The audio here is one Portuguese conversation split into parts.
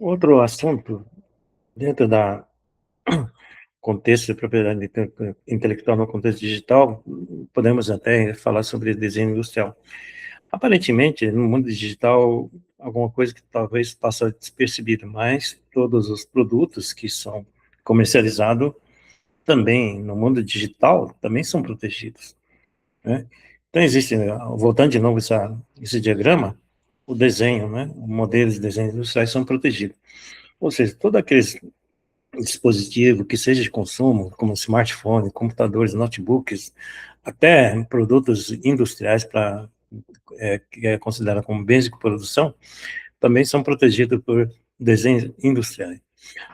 Outro assunto dentro da contexto de propriedade intelectual no contexto digital, podemos até falar sobre desenho industrial. Aparentemente, no mundo digital, alguma coisa que talvez passa despercebida, mas todos os produtos que são comercializados também no mundo digital também são protegidos, né? Então existe, voltando de novo esse diagrama, o desenho, né? Os modelos de desenho industriais são protegidos. Ou seja, todos aqueles dispositivo que seja de consumo, como smartphone, computadores, notebooks, até produtos industriais que é considerado como bens de produção, também são protegidos por desenho industrial.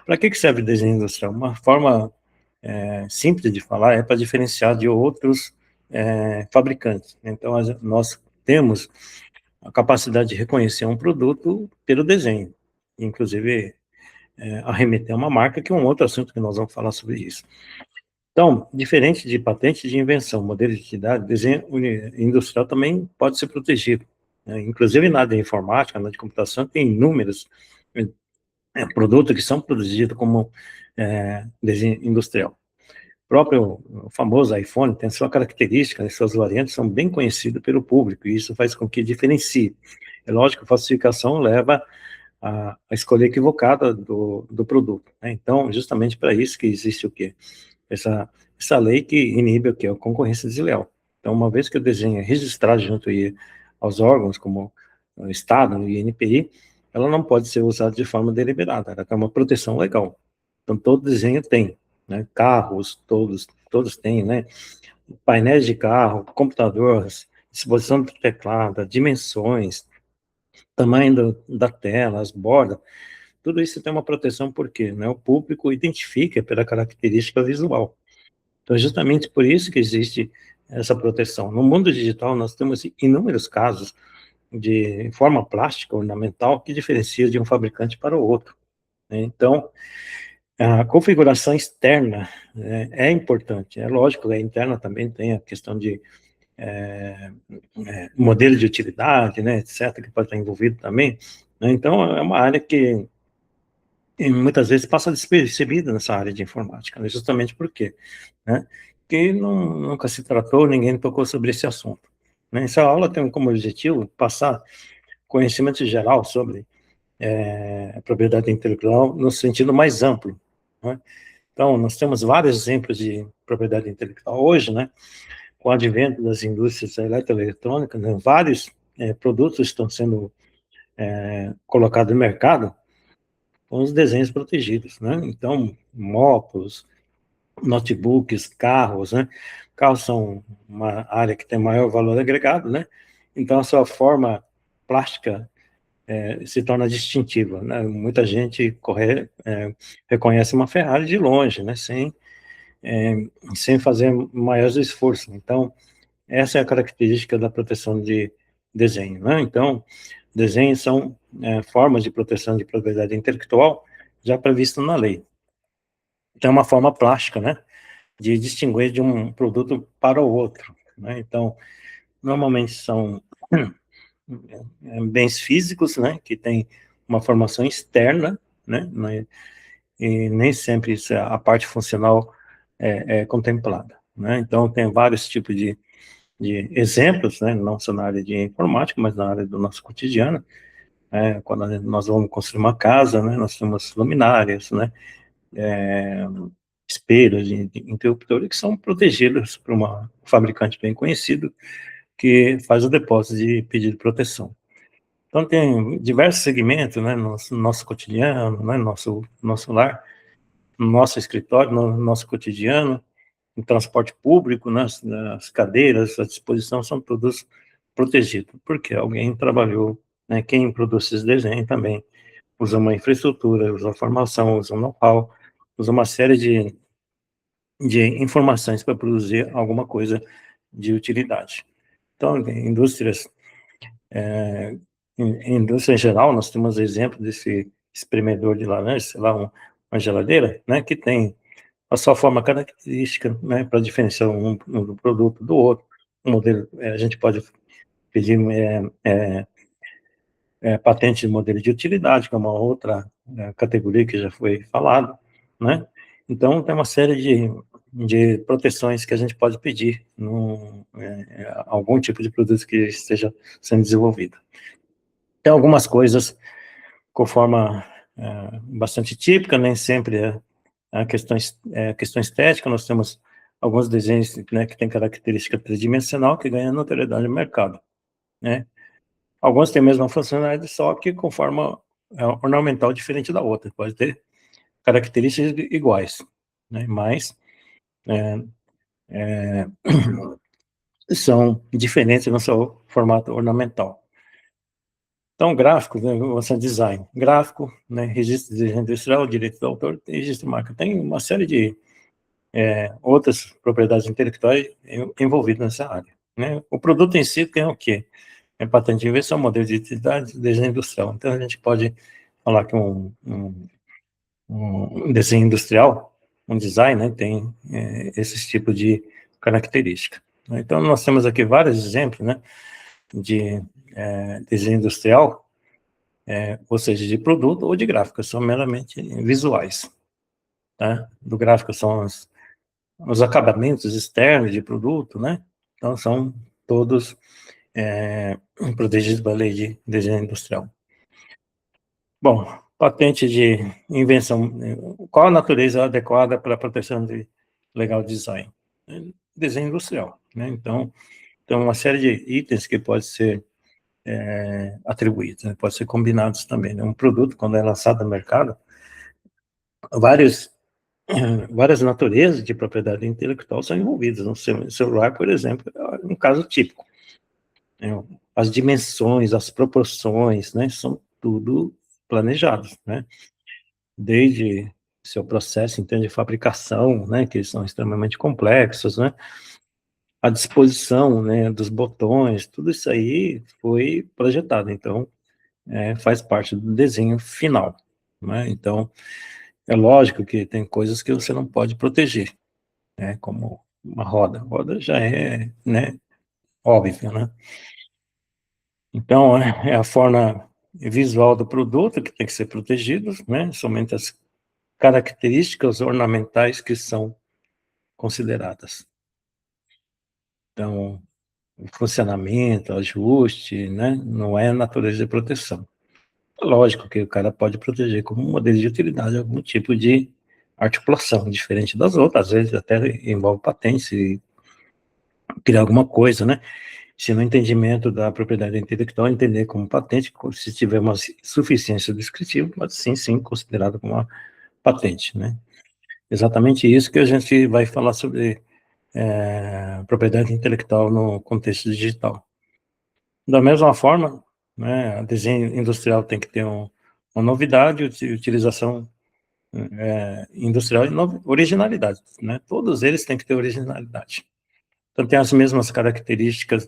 Para que serve desenho industrial? Uma forma simples de falar é para diferenciar de outros fabricantes. Então, nós temos a capacidade de reconhecer um produto pelo desenho, inclusive arremeter a uma marca, que é um outro assunto que nós vamos falar sobre isso. Então, diferente de patente de invenção, modelo de atividade, desenho industrial também pode ser protegido, né? Inclusive na área de informática, na área de computação, tem inúmeros produtos que são produzidos como desenho industrial. O próprio o famoso iPhone tem sua característica, né, suas variantes são bem conhecidas pelo público, e isso faz com que diferencie. É lógico que a falsificação leva a escolha equivocada do produto, né? Então, justamente para isso que existe o quê? Essa lei que inibe o quê? A concorrência desleal. Então, uma vez que o desenho é registrado junto aí aos órgãos, como o Estado, o INPI, ela não pode ser usada de forma deliberada, ela tem uma proteção legal. Então, todo desenho tem, né? Carros, todos têm, né? Painéis de carro, computadores, disposição do teclado, dimensões, tamanho da tela, as bordas, tudo isso tem uma proteção porque, né, o público identifica pela característica visual. Então, justamente por isso que existe essa proteção. No mundo digital, nós temos inúmeros casos de forma plástica, ornamental, que diferencia de um fabricante para o outro, né? Então, a configuração externa é importante. É lógico que a interna também tem a questão de modelo de utilidade, né, etc., que pode estar envolvido também, né? Então, é uma área que e muitas vezes passa despercebida nessa área de informática, né? Justamente por quê? Né? Porque nunca se tratou, ninguém tocou sobre esse assunto, né? Essa aula tem como objetivo passar conhecimento geral sobre a propriedade intelectual no sentido mais amplo, né? Então, nós temos vários exemplos de propriedade intelectual hoje, né? Com o advento das indústrias eletroeletrônicas, né? Vários produtos estão sendo colocados no mercado com os desenhos protegidos, né? Então, motos, notebooks, carros, né? Carros são uma área que tem maior valor agregado, né? Então, a sua forma plástica se torna distintiva, né? Muita gente reconhece uma Ferrari de longe, né? Sem fazer maiores esforços. Então, essa é a característica da proteção de desenho, né? Então, desenhos são formas de proteção de propriedade intelectual já prevista na lei. Tem uma forma plástica, né, de distinguir de um produto para o outro, né? Então, normalmente são bens físicos, né, que têm uma formação externa, né, e nem sempre a parte funcional é contemplada, né? Então, tem vários tipos de exemplos, né, não só na área de informática, mas na área do nosso cotidiano, quando nós vamos construir uma casa, né, nós temos luminárias, né, é, espelhos, interruptores que são protegidos por um fabricante bem conhecido que faz o depósito de pedido de proteção. Então tem diversos segmentos, né, no nosso cotidiano, né, nosso lar, no nosso escritório, no nosso cotidiano, no transporte público, nas cadeiras, à disposição, são todos protegidos, porque alguém trabalhou, né, quem produz esses desenhos também usa uma infraestrutura, usa formação, usa know-how, usa uma série de informações para produzir alguma coisa de utilidade. Então, em indústria em geral, nós temos exemplo desse espremedor de laranja, sei lá, uma geladeira, né, que tem a sua forma característica, né, para diferenciar um produto do outro. Um modelo, a gente pode pedir patente de modelo de utilidade, que é uma outra categoria que já foi falado, né? Então, tem uma série de proteções que a gente pode pedir algum tipo de produto que esteja sendo desenvolvido. Tem algumas coisas com forma bastante típica, nem sempre questão estética. Nós temos alguns desenhos, né, que têm característica tridimensional, que ganham notoriedade no mercado, né? Alguns têm a mesma funcionalidade, só que com forma ornamental diferente da outra, pode ter características iguais, né? Mas é, é, são diferentes no seu formato ornamental. Então, gráfico, né, você design gráfico, né, registro de design industrial, direito do autor, registro de marca. Tem uma série de outras propriedades intelectuais envolvidas nessa área, né? O produto em si tem o quê? É patente de invenção, modelo de utilidade, desenho industrial. Então, a gente pode falar que um desenho industrial, um design, né, tem esse tipo de característica. Então, nós temos aqui vários exemplos, né, de desenho industrial, ou seja, de produto ou de gráfico, são meramente visuais. Tá? Do gráfico são os acabamentos externos de produto, né? Então, são todos protegidos pela lei de desenho industrial. Bom, patente de invenção. Qual a natureza adequada para a proteção de legal design? Desenho industrial, né? Então, tem uma série de itens que pode ser atribuídos, né? Pode ser combinados também, né? Um produto, quando é lançado no mercado, vários, várias naturezas de propriedade intelectual são envolvidas. No celular, por exemplo, é um caso típico. Né? As dimensões, as proporções, né? São tudo planejados, né? Desde seu processo então, de fabricação, né, que são extremamente complexos, né, a disposição, né, dos botões, tudo isso aí foi projetado, então faz parte do desenho final, né, então é lógico que tem coisas que você não pode proteger, né, como uma roda já é, né, óbvio, né, então é a forma visual do produto que tem que ser protegido, né, somente as características ornamentais que são consideradas. Então, o funcionamento, ajuste, né, não é a natureza de proteção. Lógico que o cara pode proteger como modelo de utilidade algum tipo de articulação, diferente das outras, às vezes até envolve patente, se criar alguma coisa, né? Se no entendimento da propriedade intelectual entender como patente, se tiver uma suficiência descritiva, pode sim, considerado como uma patente, né? Exatamente isso que a gente vai falar sobre propriedade intelectual no contexto digital. Da mesma forma, né, o desenho industrial tem que ter uma novidade, utilização industrial e originalidade, né? Todos eles têm que ter originalidade. Então, tem as mesmas características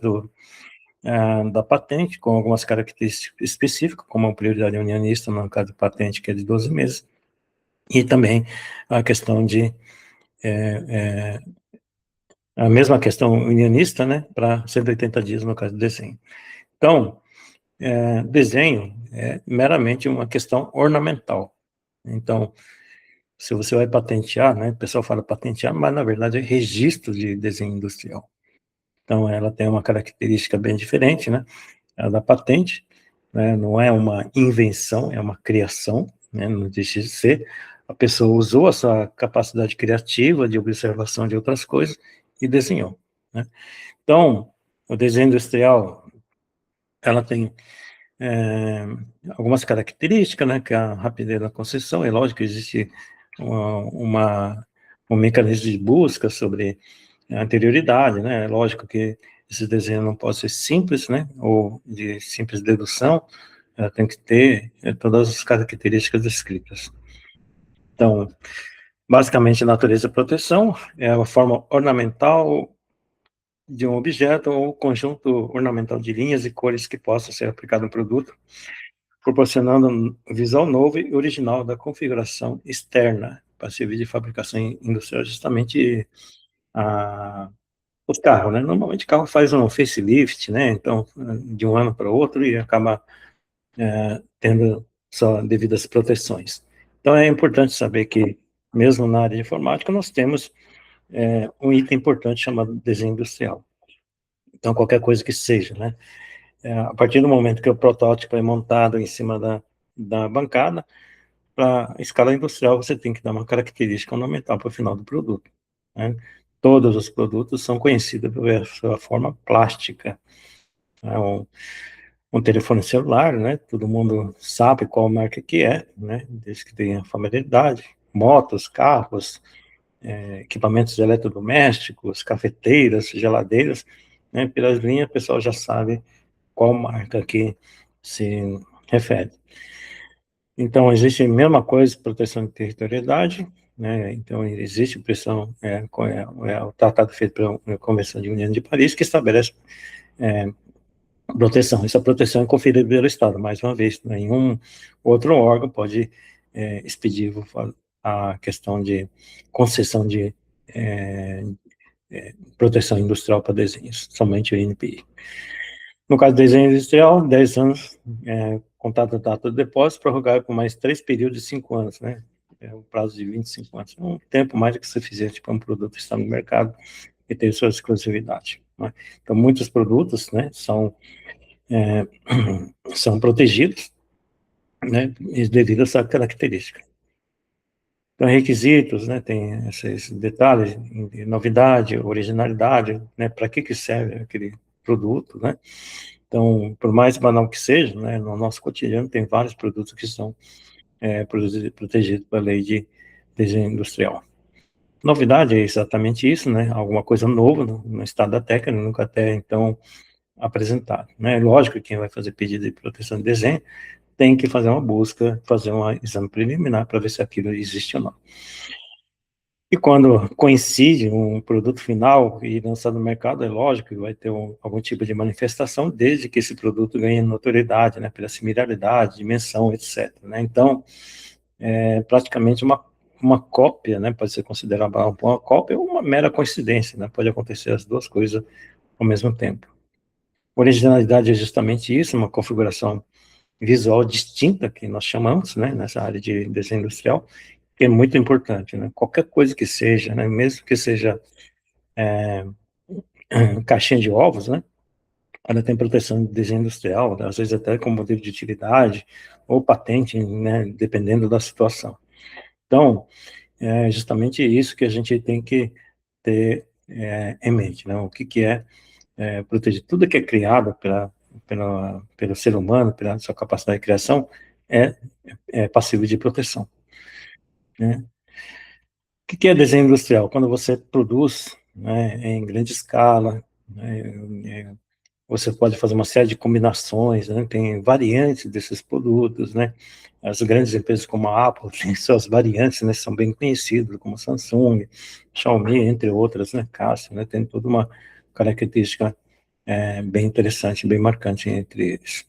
da patente, com algumas características específicas, como a prioridade unionista, no caso de patente, que é de 12 meses, e também a questão a mesma questão unionista, né, para 180 dias no caso do desenho. Então, desenho é meramente uma questão ornamental. Então, se você vai patentear, né, o pessoal fala patentear, mas na verdade é registro de desenho industrial. Então, ela tem uma característica bem diferente, né, a da patente, né, não é uma invenção, é uma criação, né, não deixa de ser. A pessoa usou a sua capacidade criativa de observação de outras coisas e desenhou, né. Então, o desenho industrial, ela tem é, algumas características, né, que é a rapidez da concessão, é lógico que existe um mecanismo de busca sobre a anterioridade, né, é lógico que esse desenho não pode ser simples, né, ou de simples dedução, ela tem que ter todas as características descritas. Então, basicamente, natureza e proteção é a forma ornamental de um objeto ou conjunto ornamental de linhas e cores que possa ser aplicado no produto, proporcionando visão nova e original da configuração externa para servir de fabricação industrial, justamente os carros, né? Normalmente o carro faz um facelift, né? Então, de um ano para o outro e acaba tendo só devidas proteções. Então, é importante saber que, mesmo na área de informática, nós temos um item importante chamado desenho industrial. Então, qualquer coisa que seja, né? A partir do momento que o protótipo é montado em cima da bancada, para escala industrial, você tem que dar uma característica ornamental para o final do produto, né? Todos os produtos são conhecidos pela sua forma plástica. Né? Um telefone celular, né? Todo mundo sabe qual marca que é, né? Desde que tenha familiaridade. Motos, carros, equipamentos eletrodomésticos, cafeteiras, geladeiras, né? Pelas linhas, o pessoal já sabe qual marca que se refere. Então, existe a mesma coisa, proteção de territorialidade, né? Então, existe pressão, o tratado feito pela Convenção de União de Paris, que estabelece proteção. Essa proteção é conferida pelo Estado, mais uma vez, nenhum outro órgão pode expedir a questão de concessão de proteção industrial para desenhos, somente o INPI. No caso do desenho industrial, 10 anos, contato da data do depósito, prorrogável por mais 3 períodos de 5 anos, né? É um prazo de 25 anos. É um tempo mais do que suficiente para um produto estar no mercado e ter sua exclusividade. Né? Então, muitos produtos, né, são protegidos, né, devido a essa característica. Então, requisitos, né, tem esses detalhes, novidade, originalidade, né, para que serve aquele produto, né? Então, por mais banal que seja, né, no nosso cotidiano tem vários produtos que são protegidos pela lei de desenho industrial. Novidade é exatamente isso, né? Alguma coisa nova no estado da técnica, nunca até então apresentado, né? Lógico que quem vai fazer pedido de proteção de desenho tem que fazer uma busca, fazer um exame preliminar para ver se aquilo existe ou não. E quando coincide um produto final e lançado no mercado, é lógico que vai ter algum tipo de manifestação, desde que esse produto ganhe notoriedade, né, pela similaridade, dimensão, etc. Né? Então, praticamente uma cópia, né, pode ser considerada uma cópia ou uma mera coincidência, né, pode acontecer as duas coisas ao mesmo tempo. Originalidade é justamente isso, uma configuração visual distinta, que nós chamamos, né, nessa área de desenho industrial, que é muito importante, né? Qualquer coisa que seja, né? Mesmo que seja caixinha de ovos, né? Ela tem proteção de desenho industrial, às vezes até com modelo de utilidade ou patente, né? Dependendo da situação. Então, é justamente isso que a gente tem que ter em mente, né? O que é proteger tudo que é criado pelo ser humano, pela sua capacidade de criação, é, é passível de proteção, né? O que é desenho industrial? Quando você produz, né, em grande escala, né, você pode fazer uma série de combinações, né, tem variantes desses produtos, né, as grandes empresas como a Apple têm suas variantes, né, são bem conhecidas, como Samsung, Xiaomi, entre outras, né, Casio, né, tem toda uma característica bem interessante, bem marcante entre eles.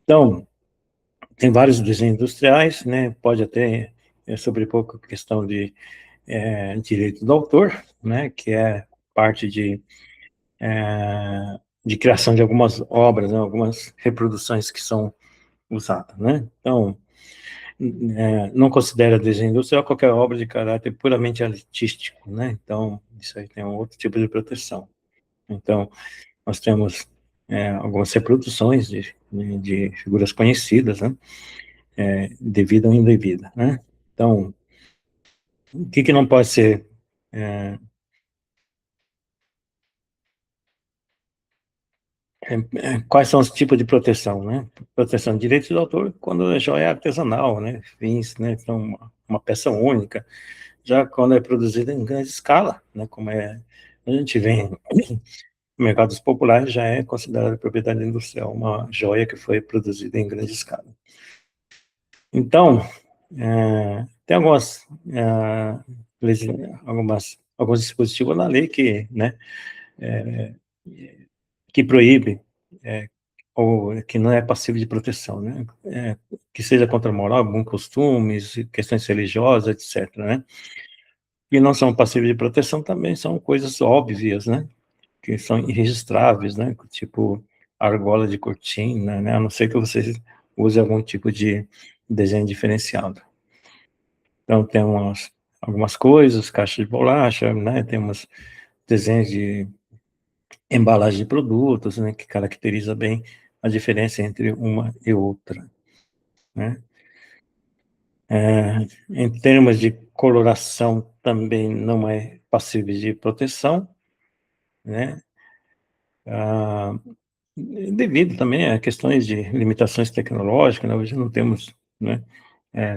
Então, tem vários desenhos industriais, né, pode até sobrepor a questão de direito do autor, né, que é parte de criação de algumas obras, né, algumas reproduções que são usadas, né. Então, não considera desenho industrial qualquer obra de caráter puramente artístico, né. Então, isso aí tem um outro tipo de proteção. Então, nós temos algumas reproduções de figuras conhecidas, né, devida ou indevida, né. Então, o que não pode ser quais são os tipos de proteção, né? Proteção de direitos do autor quando a joia é artesanal, né? Fins, né? Então, uma peça única. Já quando é produzida em grande escala, né? Como a gente vê em mercados populares, já é considerada propriedade industrial, uma joia que foi produzida em grande escala. Então, tem alguns dispositivos na lei que, né? Que proíbe ou que não é passível de proteção, né? Que seja contra a moral, bons costumes, questões religiosas, etc., né? E não são passíveis de proteção também são coisas óbvias, né? Que são irregistráveis, né? Tipo argola de cortina, né? A não ser que você use algum tipo de desenho diferenciado. Então, temos algumas coisas, caixa de bolacha, né? Temos desenhos de embalagem de produtos, né? Que caracteriza bem a diferença entre uma e outra, né? Em termos de coloração, também não é passível de proteção, né? Ah, devido também a questões de limitações tecnológicas, né? Hoje não temos, né,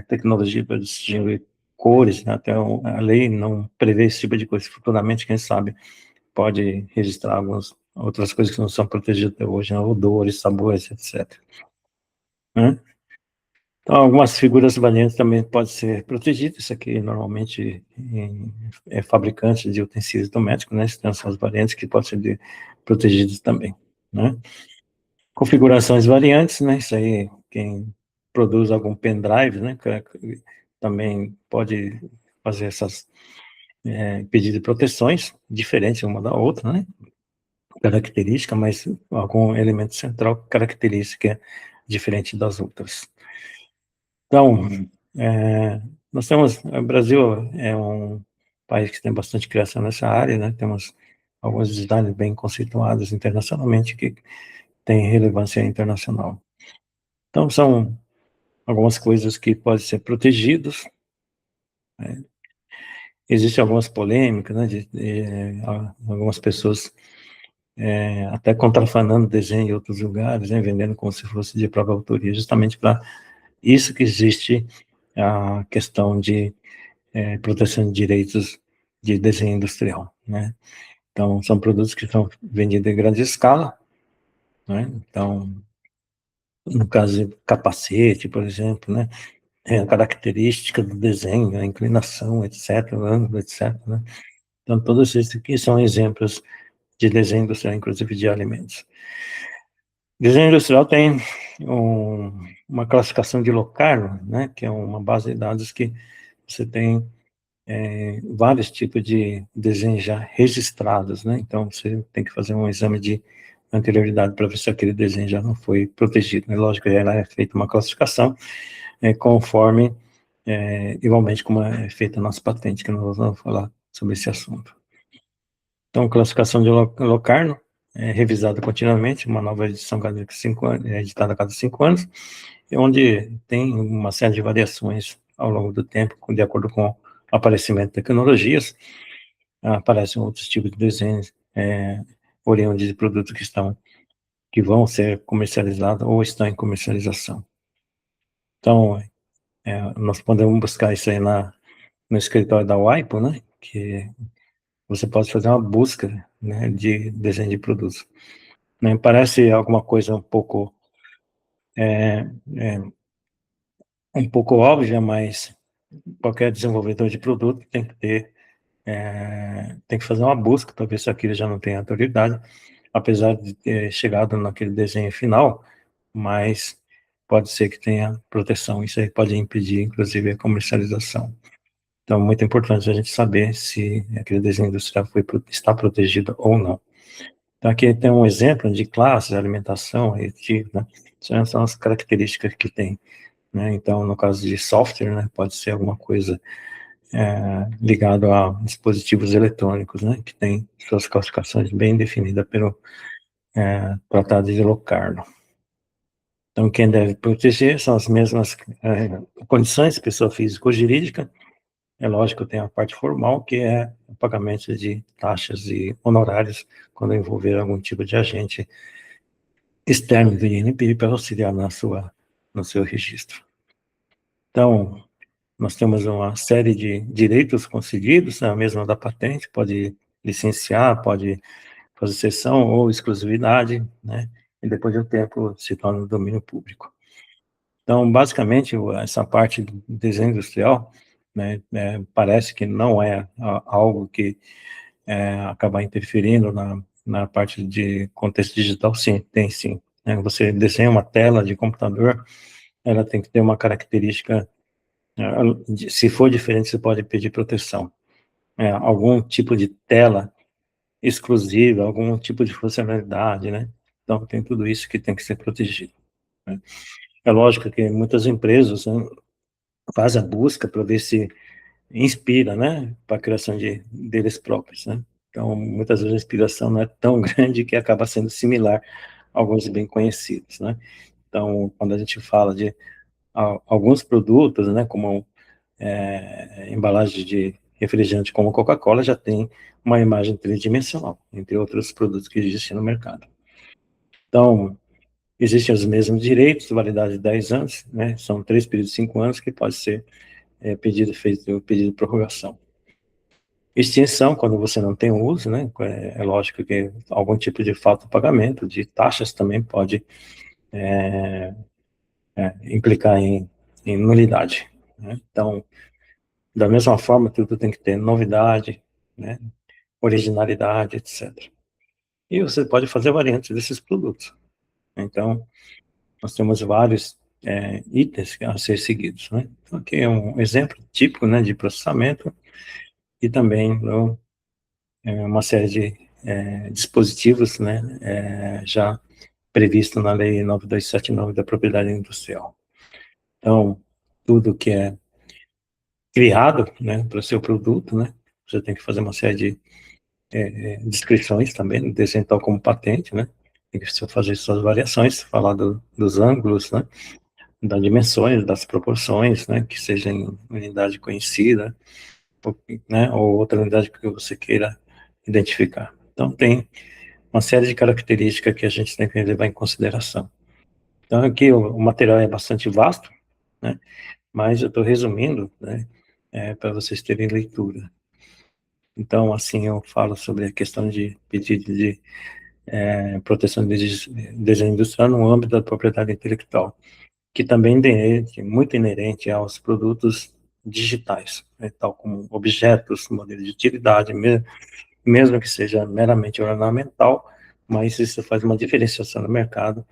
tecnologia para distinguir cores, né? Até a lei não prevê esse tipo de coisa. Futuramente, quem sabe, pode registrar algumas outras coisas que não são protegidas até hoje, né? Odores, sabores, etc. Né? Então, algumas figuras variantes também podem ser protegidas. Isso aqui, normalmente, é fabricante de utensílios domésticos, né? Então, são as variantes que podem ser protegidas também, né? Configurações variantes, né? Isso aí, quem produz algum pendrive, né? Também pode fazer essas pedidos de proteções diferentes uma da outra, né? Característica, mas algum elemento central característica diferente das outras. Então, nós temos, o Brasil é um país que tem bastante criação nessa área, né? Temos alguns designers bem conceituados internacionalmente que têm relevância internacional. Então, são algumas coisas que podem ser protegidas, né? Existem algumas polêmicas, né? Algumas pessoas até contrafanando desenho em outros lugares, né? Vendendo como se fosse de própria autoria, justamente para isso que existe a questão de proteção de direitos de desenho industrial, né? Então, são produtos que são vendidos em grande escala, né? Então, no caso de capacete, por exemplo, né? A característica do desenho, a inclinação, etc., o ângulo, etc., né? Então, todos esses aqui são exemplos de desenho industrial, inclusive de alimentos. Desenho industrial tem uma classificação de Locarno, né? Que é uma base de dados que você tem vários tipos de desenhos já registrados, né? Então, você tem que fazer um exame de anterioridade para ver se aquele desenho já não foi protegido, né? Lógico, ela é feita uma classificação conforme, igualmente como é feita a nossa patente, que nós vamos falar sobre esse assunto. Então, classificação de Locarno é revisada continuamente, uma nova edição cada 5 anos, editada a cada 5 anos, onde tem uma série de variações ao longo do tempo, de acordo com o aparecimento de tecnologias, aparecem outros tipos de desenhos, oriundos de produtos que vão ser comercializados ou estão em comercialização. Então, nós podemos buscar isso aí no escritório da WIPO, né, que você pode fazer uma busca, né, de desenho de produtos. Né, parece alguma coisa é, é, um pouco óbvia, mas qualquer desenvolvedor de produto tem que fazer uma busca para ver se aquilo já não tem autoridade, apesar de ter chegado naquele desenho final, mas pode ser que tenha proteção. Isso aí pode impedir, inclusive, a comercialização. Então, é muito importante a gente saber se aquele desenho industrial está protegido ou não. Então, aqui tem um exemplo de classes, alimentação, né? São as características que tem, né? Então, no caso de software, né, pode ser alguma coisa ligado a dispositivos eletrônicos, né, que tem suas classificações bem definidas pelo Tratado de Locarno. Então, quem deve proteger são as mesmas condições, pessoa física ou jurídica. É lógico, tem a parte formal, que é o pagamento de taxas e honorários quando envolver algum tipo de agente externo do INPI para auxiliar no seu registro. Então, nós temos uma série de direitos concedidos, né, a mesma da patente, pode licenciar, pode fazer cessão ou exclusividade, né, e depois de um tempo se torna do domínio público. Então, basicamente, essa parte do desenho industrial, né, parece que não é algo que acaba interferindo na parte de contexto digital, sim, tem sim. Né, você desenha uma tela de computador, ela tem que ter uma característica, se for diferente, você pode pedir proteção. Algum tipo de tela exclusiva, algum tipo de funcionalidade, né? Então, tem tudo isso que tem que ser protegido, né? É lógico que muitas empresas, né, fazem a busca para ver se inspira, né, para a criação deles próprios, né. Então, muitas vezes a inspiração não é tão grande que acaba sendo similar a alguns bem conhecidos, né. Então, quando a gente fala de alguns produtos, né, como embalagem de refrigerante como Coca-Cola, já tem uma imagem tridimensional, entre outros produtos que existem no mercado. Então, existem os mesmos direitos, validade de 10 anos, né, são 3 períodos de 5 anos que pode ser feito pedido de prorrogação. Extinção, quando você não tem uso, né, é lógico que algum tipo de falta de pagamento, de taxas também pode implicar em nulidade, né. Então, da mesma forma, tudo tem que ter novidade, né, originalidade, etc. E você pode fazer variantes desses produtos. Então, nós temos vários itens a ser seguidos, né. Então, aqui é um exemplo típico, né, de processamento e também uma série de dispositivos, né, já previsto na Lei 9279 da Propriedade Industrial. Então, tudo que é criado, né, para o seu produto, né, você tem que fazer uma série de descrições também, no desenho tal como patente, né, tem que fazer suas variações, falar dos ângulos, né, das dimensões, das proporções, né, que seja em unidade conhecida, né, ou outra unidade que você queira identificar. Então, tem uma série de características que a gente tem que levar em consideração. Então, aqui o material é bastante vasto, né, mas eu estou resumindo, né, para vocês terem leitura. Então, assim, eu falo sobre a questão de pedido de proteção de desenho industrial no âmbito da propriedade intelectual, que também é muito inerente aos produtos digitais, né, tal como objetos, modelos de utilidade, mesmo que seja meramente ornamental, mas isso faz uma diferenciação no mercado,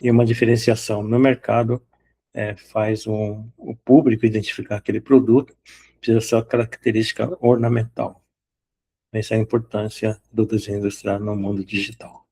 e uma diferenciação no mercado faz o público identificar aquele produto pela sua característica ornamental. Essa é a importância do desenho industrial no mundo digital.